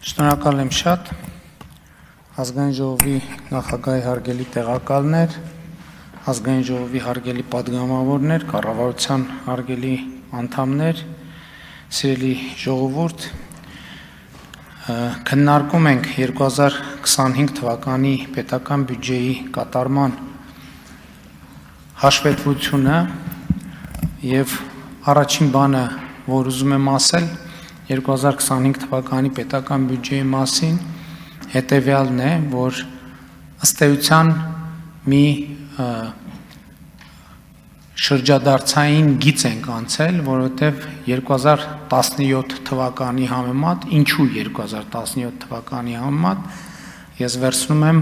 Շնորհակալ եմ շատ ազգային ժողովի նախագահի հարգելի տեղակալներ, ազգային ժողովի հարգելի պատգամավորներ, կառավարության հարգելի անդամներ, սիրելի ժողովուրդ, քննարկում ենք 2025 թվականի պետական բյուջեի կատարման հաշվետվությունը եւ առաջին բանը, որ ուզում եմ ասել 2025 թվականի պետական բյուջեի մասին հետևյալն է, որ ըստ էության մի շրջադարձային գիծ ենք անցել, որովհետև 2017 թվականի համեմատ, ինչու 2017 թվականի համեմատ, ես վերցնում եմ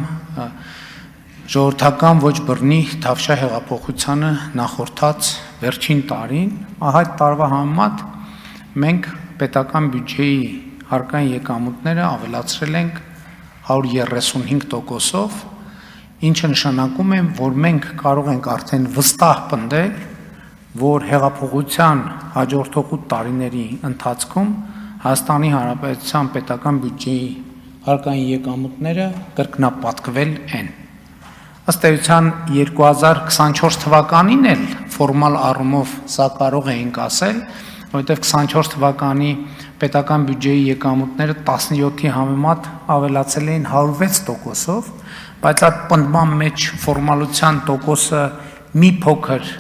ժողովրդական ոչ բռնի Թավշյա հեղափոխությանը նախորդած վերջին տարին, այդ տարվա համեմատ մենք պետական բյուջեի հարկային եկամուտները ավելացրել ենք 135%-ով, ինչը նշանակում է, որ մենք կարող ենք արդեն վստահ պնդել, որ հեղափոխության հաջորդող 8 տարիների ընթացքում Հայաստանի Հանրապետության պետական բյուջեի հարկային եկամուտները կրկնապատկվել են։ Ըստ էության 2024 թվականին էլ ֆորմալ առումով սա կարող էինք ասել, որովհետև 24 թվականի պետական բյուջեի եկամուտները 17-ի համեմատ ավելացել էին 106%-ով, բայց այդ պնդման մեջ ֆորմալության տոկոսը մի փոքր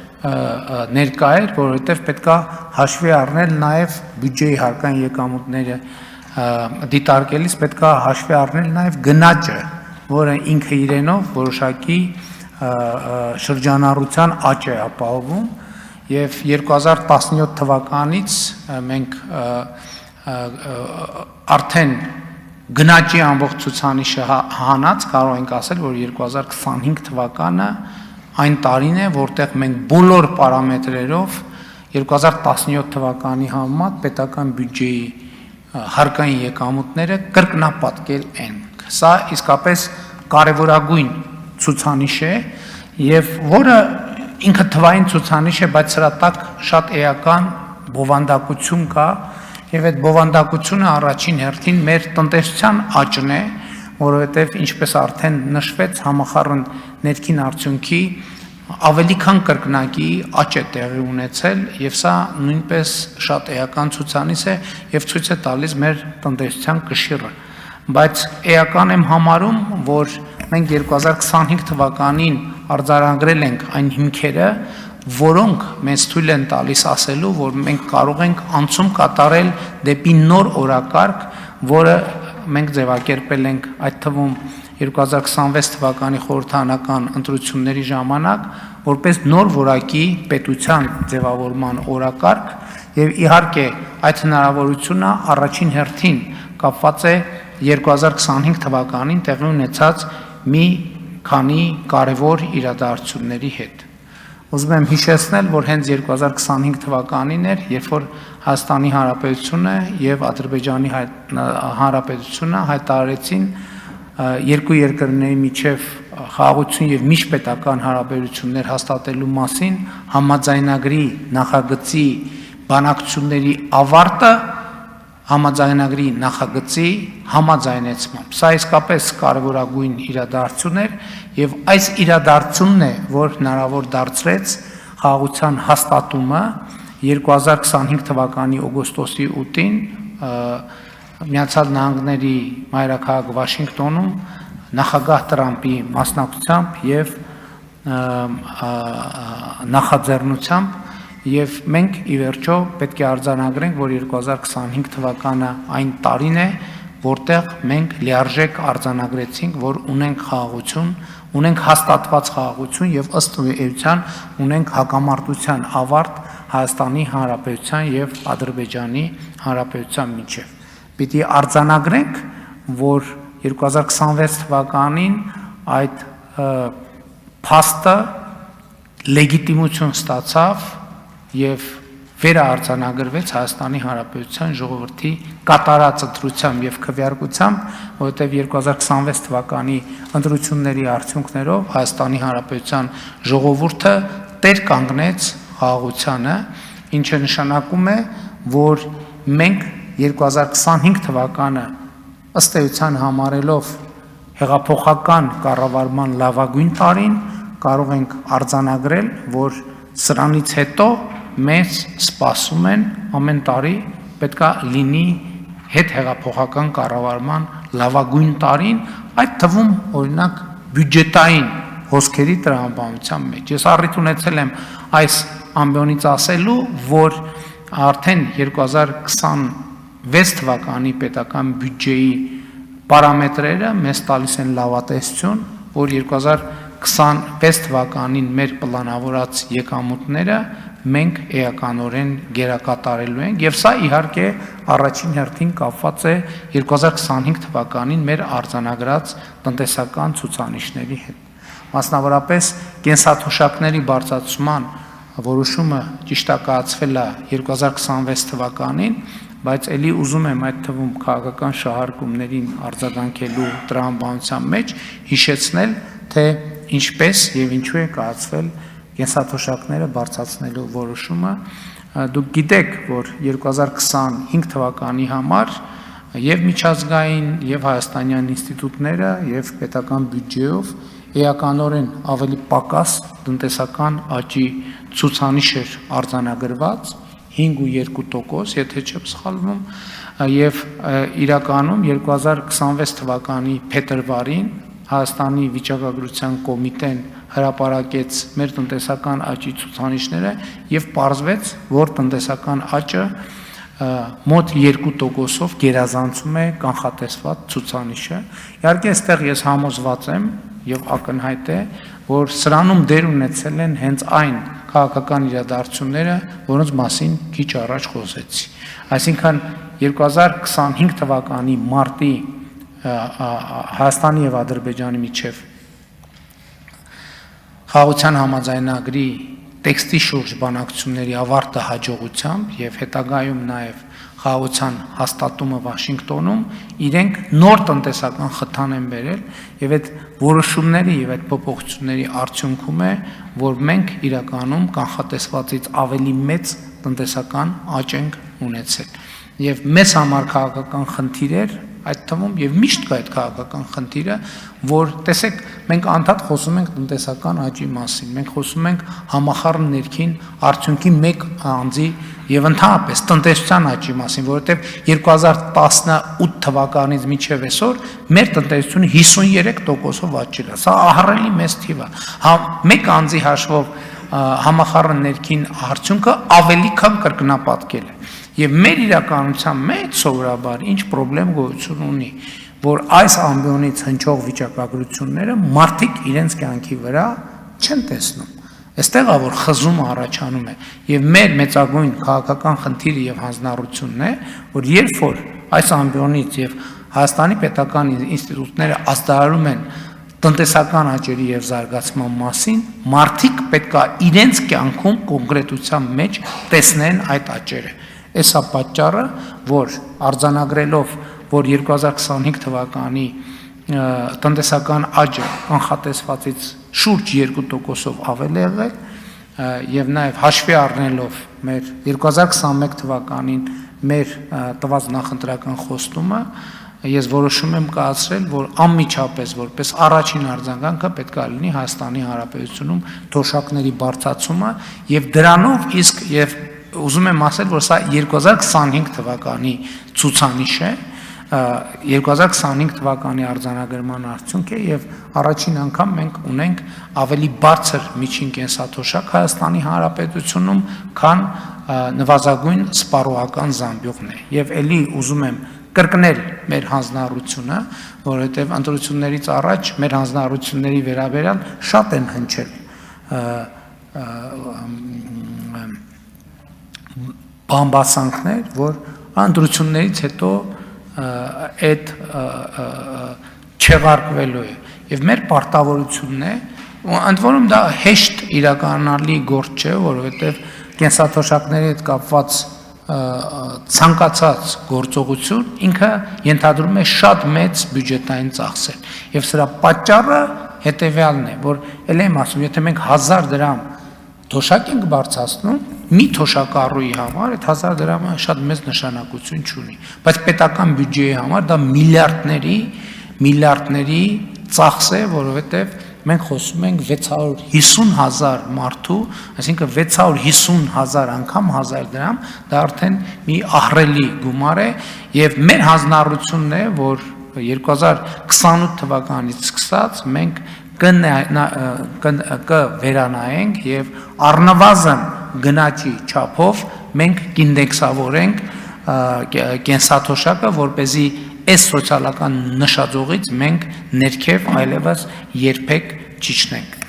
ներկա էր, որովհետև պետք է հաշվի առնել նաև բյուջեի հարկային եկամուտները դիտարկելիս պետք է հաշվի առնել նաև գնաճը, որը ինքը իրենով որոշակի շրջանառության աճ է ապահովում, եւ 2017 թվականից մենք արդեն գնաճի ամբողջ ցուցանիշը հանած կարող ենք ասել, որ 2025 թվականը այն տարին է, որտեղ մենք բոլոր պարամետրերով 2017 թվականի համեմատ պետական բյուջեի հարկային եկամուտները կրկնապատկել են։ Սա իսկապես կարևորագույն ցուցանիշ է եւ որը ինքը թվային ցուցանիշ է, բայց սրա տակ շատ էական բովանդակություն կա եւ այդ բովանդակությունը առաջին հերթին մեր տնտեսության աճն է, որովհետեւ ինչպես արդեն նշվեց, համախառն ներքին արդյունքի ավելի քան կրկնակի աճ է տեղի ունեցել եւ սա նույնպես շատ էական ցուցանիշ է եւ ցույց է տալիս մեր տնտեսության կշիռը, բայց էական եմ համարում, որ մենք 2025 թվականին արձանագրել ենք այն հիմքերը, որոնք մեզ թույլ են տալիս ասելու, որ մենք կարող ենք անցում կատարել դեպի նոր օրակարգ, որը մենք ձևակերպել ենք այդ թվում 2026 թվականի խորհրդարանական ընտրությունների ժամանակ, որպես նոր որակի պետության ձևավորման օրակարգ եւ իհարկե այդ հնարավորությունը առաջին հերթին կապված է 2025 թվականին տեղի ունեցած մի քանի կարևոր իրադարձությունների հետ։ Ուզում եմ հիշեցնել, որ հենց 2025 թվականին էր, երբ որ Հայաստանի Հանրապետությունը եւ Ադրբեջանի Հանրապետությունը հայտարարեցին երկու երկրների միջև խաղաղություն եւ միջպետական հարաբերություններ հաստատելու մասին համաձայնագրի նախագծի բանակցությունների ավարտը համաձայնագրի նախագծի համաձայնեցմամբ։ Սա իսկապես կարևորագույն իրադարձություն էր եւ այս իրադարձությունն է, որ հնարավոր դարձրեց խաղաղության հաստատումը 2025 թվականի օգոստոսի 8-ին Միացյալ Նահանգների մայրաքաղաք Վաշինգտոնում նախագահ Տրամպի մասնակցությամբ եւ նախաձեռնությամբ Եվ մենք ի վերջո պետք է արձանագրենք, որ 2025 թվականը այն տարին է, որտեղ մենք լիարժեք արձանագրեցինք, որ ունենք խաղաղություն, ունենք հաստատված խաղաղություն եւ ըստ էության ունենք հակամարտության ավարտ Հայաստանի Հանրապետության եւ Ադրբեջանի Հանրապետության միջեւ։ Պիտի արձանագրենք, որ 2026 թվականին այդ փաստը լեգիտիմություն ստացավ եւ վերաարձանագրվեց Հայաստանի Հանրապետության ժողովրդի կատարած ընտրությամբ եւ քվեարկությամբ, որովհետեւ 2026 թվականի ընտրությունների արդյունքներով Հայաստանի Հանրապետության ժողովուրդը տեր կանգնեց խաղաղությանը, ինչը նշանակում է, որ մենք 2025 թվականը ըստ էության համարելով հեղափոխական կառավարման լավագույն տարին կարող ենք արձանագրել, որ սրանից հետո մեզ սպասում են ամեն տարի պետքա լինի հետ հեղափոխական կառավարման լավագույն տարին, այդ թվում օրինակ բյուջետային հոսքերի տրամաբանության մեջ։ Ես առիթ ունեցել եմ այս ամբիոնից ասելու, որ արդեն 2026 թվականի պետական բյուջեի պարամետրերը մեզ տալիս են լավատեսություն, որ 2026 թվականին մեր պլանավորած եկամուտները մենք էականորեն գերակատարելու ենք, եւ սա իհարկե առաջին հերթին կապված է 2025 թվականին մեր արձանագրած տնտեսական ցուցանիշների հետ։ Մասնավորապես կենսաթոշակների բարձրացման որոշումը ճիշտ է կայացվել է 2026 թվականին, բայց ելի ուզում եմ այդ թվում քաղաքական շահարկումներին արձագանքելու տրամաբանության մեջ հիշեցնել, թե ինչպես եւ ինչու է կայացվել կենսաթոշակները բարձրացնելու որոշումը։ Դուք գիտեք, որ 2025 թվականի համար եւ միջազգային եւ հայաստանյան ինստիտուտները եւ պետական բյուջեով էականորեն ավելի պակաս տնտեսական աճի ցուցանիշ էր արձանագրված 5.2%, եթե չեմ սխալվում, եւ իրականում 2026 թվականի փետրվարին Հայաստանի վիճակագրության կոմիտեն հրապարակեց մեր տնտեսական աճի ցուցանիշները եւ պարզվեց, որ տնտեսական աճը մոտ 2%-ով գերազանցում է կանխատեսված ցուցանիշը։ Իհարկե, այստեղ ես համոզված եմ եւ ակնհայտ է, որ սրանում դեր ունեցել են հենց այն քաղաքական իրադարձությունները, որոնց մասին քիչ առաջ խոսեցի։ Այսինքն 2025 թվականի մարտի Հայաստանի եւ Ադրբեջանի միջև խաղաղության համաձայնագրի տեքստի շուրջ բանակցությունների ավարտը հաջողությամբ եւ հետագայում նաեւ խաղաղության հաստատումը Վաշինգտոնում իրենք նոր տնտեսական խթան են բերել եւ այդ որոշումների եւ այդ փոփոխությունների արդյունքում է, որ մենք իրականում կանխատեսվածից ավելի մեծ տնտեսական աճ ենք ունեցել եւ մեզ համար քաղաքական խնդիր էր այդ թվում եւ միշտ կա այդ քաղաքական խնդիրը, որ տեսեք, մենք անդադ խոսում ենք տնտեսական աճի մասին, մենք խոսում ենք համախառն ներքին արդյունքի մեկ անձի եւ ընդհանրապես տնտեսության աճի մասին, որովհետեւ 2018 թվականից մինչեւ այսօր մեր տնտեսությունը 53%-ով աճել է։ Սա ահռելի մեծ թիվ է։ Մեկ անձի հաշվով համախառն ներքին արդյունքը ավելի քան կրկնապատկել է։ Եվ մեր իրականության մեջ սովորաբար ինչ պրոբլեմ գոյություն ունի, որ այս ամբիոնից հնչող վիճակագրությունները մարդիկ իրենց կյանքի վրա չեն տեսնում։ Այստեղ է որ խզումը առաջանում է եւ մեր մեծագույն քաղաքական խնդիրը եւ հանձնառությունն է, որ երբ որ այս ամբիոնից եւ Հայաստանի պետական ինստիտուտները ազդարարում են տնտեսական աճերի եւ զարգացման մասին, մարդիկ պետքա իրենց կյանքում կոնկրետության մեջ տեսնեն այդ աճերը։ Էսա պատճառը, որ արձանագրելով, որ 2025 թվականի տնտեսական աճը կանխատեսվածից շուրջ 2%-ով ավել է եղել եւ նաեւ հաշվի առնելով մեր 2021 թվականին մեր տված նախընտրական խոստումը, ես որոշում եմ կայացրել, որ անմիջապես որպես առաջին արձագանքը պետք է լինի Հայաստանի Հանրապետությունում թոշակների բարձրացումը եւ դրանով իսկ եւ ուզում եմ ասել, որ սա 2025 թվականի ցուցանիշ է, 2025 թվականի արձանագրման արդյունք է եւ առաջին անգամ մենք ունենք ավելի բարձր միջին կենսաթոշակ Հայաստանի Հանրապետությունում, քան նվազագույն սպառողական զամբյուղն է։ Եվ ելի ուզում եմ կրկնել մեր հանձնառությունը, որովհետեւ ընտրություններից առաջ մեր հանձնառությունների վերաբերյալ շատ են հնչել բամբասանքներ, որ ընտրություններից հետո այդ չեղարկվելու է եւ մեր պարտավորությունն է, ընդ որում դա հեշտ իրականանալի գործ չէ, որովհետեւ կենսաթոշակների հետ կապված ցանկացած գործողություն ինքը ենթադրում է շատ մեծ բյուջետային ծախսեր եւ սրա պատճառը հետեւյալն է, որ ել եմ ասում, եթե մենք 1000 դրամ թոշակ ենք բարձրացնում, մի թոշակառուի համար այդ 1000 դրամը շատ մեծ նշանակություն չունի, բայց պետական բյուջեի համար դա միլիարդների ծախս է, որովհետև մենք խոսում ենք 650,000 մարդու, այսինքն 650,000 անգամ 1000 դրամ, դա արդեն մի ահռելի գումար է, եւ մեր հանձնառությունն է, որ 2028 թվականից սկսած մենք կվերանայենք եւ առնվազն գնաճի չափով մենք կինդեքսավորենք կենսաթոշակը, որպեսզի այս սոցիալական նշաձողից մենք ներքև այլևս երբեք չիջնենք։